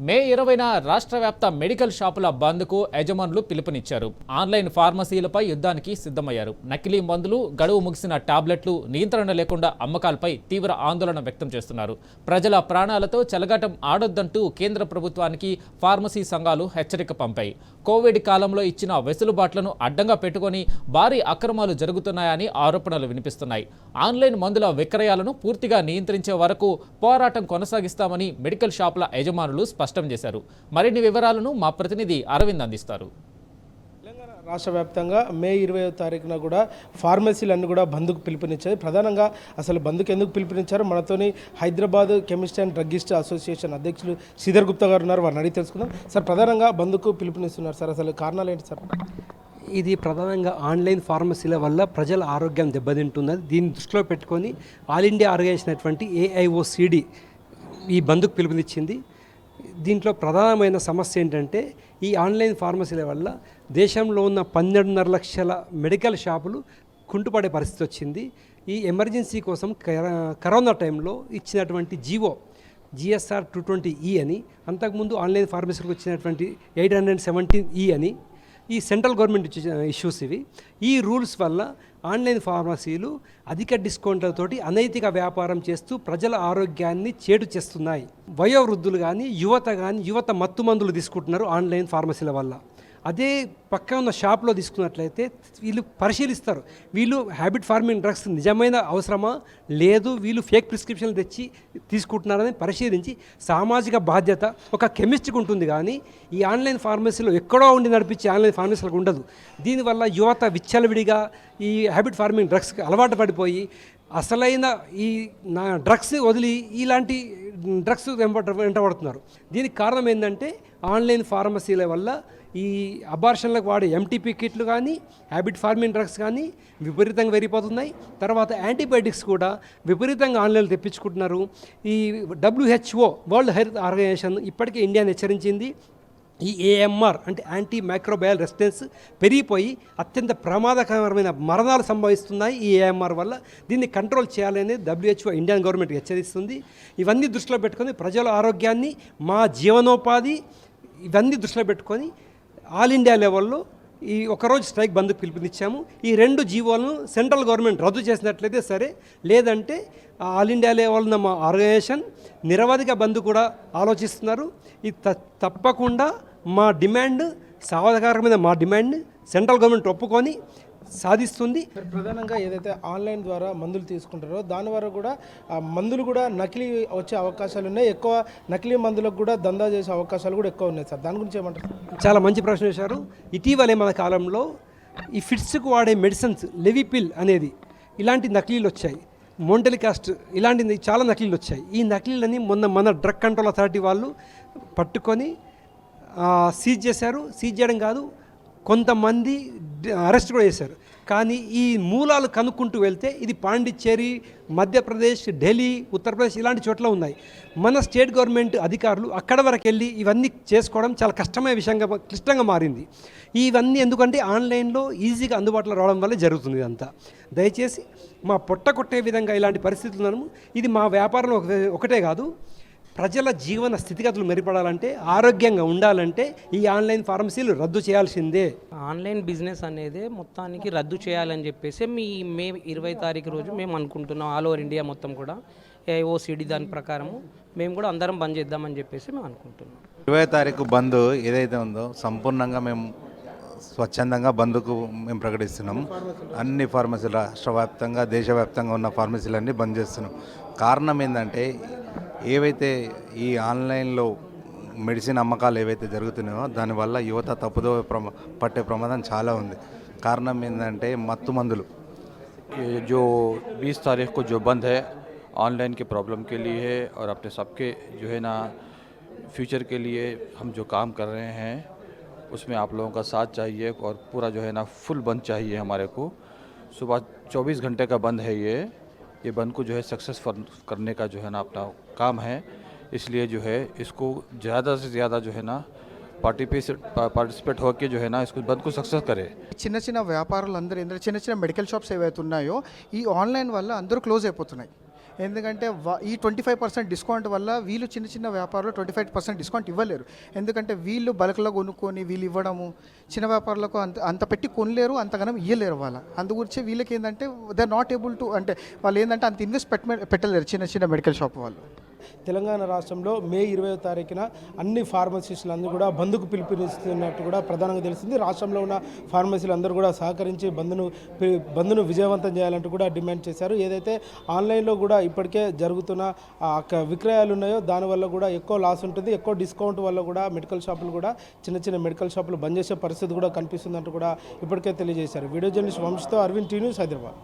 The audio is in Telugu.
మే 20న రాష్ట్ర వ్యాప్త మెడికల్ షాపుల బంద్కు యజమానులు పిలుపునిచ్చారు. ఆన్లైన్ ఫార్మసీలపై యుద్ధానికి సిద్ధమయ్యారు. నకిలీ మందులు, గడువు ముగిసిన టాబ్లెట్లు, నియంత్రణ లేకుండా అమ్మకాలపై తీవ్ర ఆందోళన వ్యక్తం చేస్తున్నారు. ప్రజల ప్రాణాలతో చెలగాటం ఆడొద్దంటూ కేంద్ర ప్రభుత్వానికి ఫార్మసీ సంఘాలు హెచ్చరిక పంపాయి. కోవిడ్ కాలంలో ఇచ్చిన వెసులుబాట్లను అడ్డంగా పెట్టుకొని భారీ అక్రమాలు జరుగుతున్నాయని ఆరోపణలు వినిపిస్తున్నాయి. ఆన్లైన్ మందుల విక్రయాలను పూర్తిగా నియంత్రించే వరకు పోరాటం కొనసాగిస్తామని మెడికల్ షాపుల యజమానులు స్పష్టం చేశారు. మరిన్ని వివరాలను మా ప్రతినిధి అరవింద్ అందిస్తారు. తెలంగాణ రాష్ట్ర వ్యాప్తంగా మే 20వ తారీఖున కూడా ఫార్మసీలన్నీ కూడా బంద్కు పిలుపునిచ్చాయి. ప్రధానంగా అసలు బంద్కు ఎందుకు పిలుపునిచ్చారు, మనతోని Hyderabad chemist and druggist association అధ్యక్షులు శ్రీధర్ గుప్తా గారు ఉన్నారు. వారిని అడిగి తెలుసుకుందాం. సార్, ప్రధానంగా బంద్కు పిలుపునిస్తున్నారు సార్, అసలు కారణాలు ఏంటి సార్? ఇది ప్రధానంగా ఆన్లైన్ ఫార్మసీల వల్ల ప్రజల ఆరోగ్యం దెబ్బతింటున్నది. దీన్ని దృష్టిలో పెట్టుకొని ఆల్ ఇండియా ఆర్గనైజేషన్ అయినటువంటి AIOCD ఈ బంద్కు పిలుపునిచ్చింది. దీంట్లో ప్రధానమైన సమస్య ఏంటంటే ఈ ఆన్లైన్ ఫార్మసీల వల్ల దేశంలో ఉన్న 12.5 లక్షల మెడికల్ షాపులు కుంటుపడే పరిస్థితి వచ్చింది. ఈ ఎమర్జెన్సీ కోసం కరోనా టైంలో ఇచ్చినటువంటి GSR 220E అని, అంతకుముందు ఆన్లైన్ ఫార్మసీలకు వచ్చినటువంటి 817E అని, ఈ సెంట్రల్ గవర్నమెంట్ ఇష్యూస్ ఇవి. ఈ రూల్స్ వల్ల ఆన్లైన్ ఫార్మసీలు అధిక డిస్కౌంట్లతోటి అనైతిక వ్యాపారం చేస్తూ ప్రజల ఆరోగ్యాన్ని చేటు చేస్తున్నాయి. వయోవృద్ధులు కానీ యువత మత్తు మందులు తీసుకుంటున్నారు ఆన్లైన్ ఫార్మసీల వల్ల. అదే పక్క ఉన్న షాప్లో తీసుకున్నట్లయితే వీళ్ళు పరిశీలిస్తారు, వీళ్ళు హ్యాబిట్ ఫార్మింగ్ డ్రగ్స్ నిజమైన అవసరమా లేదు, వీళ్ళు ఫేక్ ప్రిస్క్రిప్షన్లు తెచ్చి తీసుకుంటున్నారని పరిశీలించి సామాజిక బాధ్యత ఒక కెమిస్ట్కి ఉంటుంది. కానీ ఈ ఆన్లైన్ ఫార్మసీలో ఎక్కడో ఉండి నడిపించే ఆన్లైన్ ఫార్మసీలకు ఉండదు. దీనివల్ల యువత విచ్చలవిడిగా ఈ హ్యాబిట్ ఫార్మింగ్ డ్రగ్స్కి అలవాటు పడిపోయి అసలైన ఈ డ్రగ్స్ వదిలి ఇలాంటి డ్రగ్స్ వెంటబడుతున్నారు. దీనికి కారణం ఏంటంటే ఆన్లైన్ ఫార్మసీల వల్ల ఈ అబార్షన్లకు వాడే MTP కిట్లు కానీ హ్యాబిట్ ఫార్మింగ్ డ్రగ్స్ కానీ విపరీతంగా పెరిగిపోతున్నాయి. తర్వాత యాంటీబయాటిక్స్ కూడా విపరీతంగా ఆన్లైన్లో తెప్పించుకుంటున్నారు. ఈ WHO వరల్డ్ హెల్త్ ఆర్గనైజేషన్ ఇప్పటికే ఇండియాని హెచ్చరించింది. ఈ AMR అంటే యాంటీ మైక్రోబయల్ రెసిస్టెన్స్ పెరిగిపోయి అత్యంత ప్రమాదకరమైన మరణాలు సంభవిస్తున్నాయి ఈ AMR వల్ల. దీన్ని కంట్రోల్ చేయాలని WHO ఇండియన్ గవర్నమెంట్ హెచ్చరిస్తుంది. ఇవన్నీ దృష్టిలో పెట్టుకొని ప్రజల ఆరోగ్యాన్ని, మా జీవనోపాధి ఇవన్నీ దృష్టిలో పెట్టుకొని ఆల్ ఇండియా లెవెల్లో ఈ ఒకరోజు స్ట్రైక్ బంద్కు పిలుపునిచ్చాము. ఈ 2 జీవోలను సెంట్రల్ గవర్నమెంట్ రద్దు చేసినట్లయితే సరే, లేదంటే ఆల్ ఇండియా లెవెల్ మా ఆర్గనైజేషన్ నిరవధిక బంద్ కూడా ఆలోచిస్తున్నారు. ఇది తప్పకుండా మా డిమాండ్, సాధారణమైన మా డిమాండ్ సెంట్రల్ గవర్నమెంట్ ఒప్పుకొని సాధిస్తుంది. ప్రధానంగా ఏదైతే ఆన్లైన్ ద్వారా మందులు తీసుకుంటారో దాని వల్ల కూడా మందులు కూడా నకిలీ వచ్చే అవకాశాలు ఉన్నాయి. ఎక్కువ నకిలీ మందులకు కూడా దందా చేసే అవకాశాలు కూడా ఎక్కువ ఉన్నాయి సార్, దాని గురించి ఏమంటారు? చాలా మంచి ప్రశ్న వేశారు. ఇటీవలే మన కాలంలో ఈ ఫిట్స్కు వాడే మెడిసిన్స్ లెవిపిల్ అనేది ఇలాంటి నకిలీలు వచ్చాయి. మోంటెలికాస్ట్ ఇలాంటి చాలా నకిలీలు వచ్చాయి. ఈ నకిలీలని మన డ్రగ్ కంట్రోల్ అథారిటీ వాళ్ళు పట్టుకొని సీజ్ చేశారు. సీజ్ చేయడం కాదు, కొంతమంది అరెస్ట్ కూడా చేశారు. కానీ ఈ మూలాలు కనుక్కుంటూ వెళ్తే ఇది పాండిచ్చేరి, మధ్యప్రదేశ్, ఢిల్లీ, ఉత్తరప్రదేశ్ ఇలాంటి చోట్ల ఉన్నాయి. మన స్టేట్ గవర్నమెంట్ అధికారులు అక్కడ వరకు వెళ్ళి ఇవన్నీ చేసుకోవడం చాలా కష్టమైన విషయంగా, క్లిష్టంగా మారింది. ఇవన్నీ ఎందుకంటే ఆన్లైన్లో ఈజీగా అందుబాటులో రావడం వల్ల జరుగుతుంది ఇదంతా. దయచేసి మా పొట్ట కొట్టే విధంగా ఇలాంటి పరిస్థితులను, ఇది మా వ్యాపారంలో ఒకటే కాదు, ప్రజల జీవన స్థితిగతులు మెరుగుపడాలంటే, ఆరోగ్యంగా ఉండాలంటే ఈ ఆన్లైన్ ఫార్మసీలు రద్దు చేయాల్సిందే. ఆన్లైన్ బిజినెస్ అనేది మొత్తానికి రద్దు చేయాలని చెప్పేసి మే 20 తారీఖు రోజు మేము అనుకుంటున్నాం. ఆల్ ఓవర్ ఇండియా మొత్తం కూడా AIOCD దాని ప్రకారము మేము కూడా అందరం బంద్ చేద్దామని చెప్పేసి మేము అనుకుంటున్నాం. 20 తారీఖు బంద్ ఏదైతే ఉందో సంపూర్ణంగా మేము స్వచ్ఛందంగా బంద్కు మేము ప్రకటిస్తున్నాం. అన్ని ఫార్మసీలు రాష్ట్ర వ్యాప్తంగా, దేశవ్యాప్తంగా ఉన్న ఫార్మసీలన్నీ బంద్ చేస్తున్నాం. కారణం ఏంటంటే ఏవైతే ఈ ఆన్లైన్లో మెడిసిన్ అమ్మకాలు ఏవైతే జరుగుతున్నాయో దానివల్ల యువత తప్పుదో పట్టే ప్రమాదం చాలా ఉంది. కారణం ఏంటంటే మత్తు మందులు. जो 20 तारीख को जो बंद है ऑनलाइन के प्रॉब्लम के लिए है और अपने सबके जो है ना फ्यूचर के लिए हम जो काम कर रहे हैं उसमें आप लोगों का साथ चाहिए और पूरा जो है ना फुल बंद चाहिए हमारे को. सुबह 24 घंटे का बंद है ये बंद को जो है सक्सेसफुल करने का जो है ना अपना काम है. इसलिए जो है इसको ज़्यादा से ज़्यादा जो है ना పార్టిసిపేట్ होके जो है ना इसको बंद को सक्सेस करे. చిన్న చిన్న వ్యాపారులు అందరూ చిన్న చిన్న మెడికల్ షాప్స్ ఏవైతే ఉన్నాయో ఈ ఆన్లైన్ వల్ల అందరూ క్లోజ్ అయిపోతున్నాయి. ఎందుకంటే ఈ 25% డిస్కౌంట్ వల్ల వీళ్ళు చిన్న చిన్న వ్యాపారులు 25% డిస్కౌంట్ ఇవ్వలేరు. ఎందుకంటే వీళ్ళు బల్క్లో కొనుక్కొని వీళ్ళు ఇవ్వడము చిన్న వ్యాపారులకు అంత పెట్టి కొనలేరు, అంతగానం ఇవ్వలేరు వాళ్ళ. అందుగురించి వీళ్ళకి ఏంటంటే they are not able to, అంటే వాళ్ళు ఏంటంటే అంత ఇన్వెస్ట్ పెట్టలేరు చిన్న చిన్న మెడికల్ షాప్ వాళ్ళు. తెలంగాణ రాష్ట్రంలో మే 20వ తారీఖున అన్ని ఫార్మసీస్టులు అందరూ కూడా బంద్కు పిలుపునిస్తున్నట్టు కూడా ప్రధానంగా తెలిసింది. రాష్ట్రంలో ఉన్న ఫార్మసీలు అందరూ కూడా సహకరించి బంద్ను విజయవంతం చేయాలంటూ కూడా డిమాండ్ చేశారు. ఏదైతే ఆన్లైన్లో కూడా ఇప్పటికే జరుగుతున్న విక్రయాలు ఉన్నాయో దానివల్ల కూడా ఎక్కువ లాస్ ఉంటుంది, ఎక్కువ డిస్కౌంట్ వల్ల కూడా మెడికల్ షాపులు కూడా చిన్న చిన్న మెడికల్ షాపులు బంద్ చేసే పరిస్థితి కూడా కనిపిస్తుందంటూ కూడా ఇప్పటికే తెలియజేశారు. వీడియో జర్నలిస్ట్ వంశీతో అరవింద్, టీ న్యూస్, హైదరాబాద్.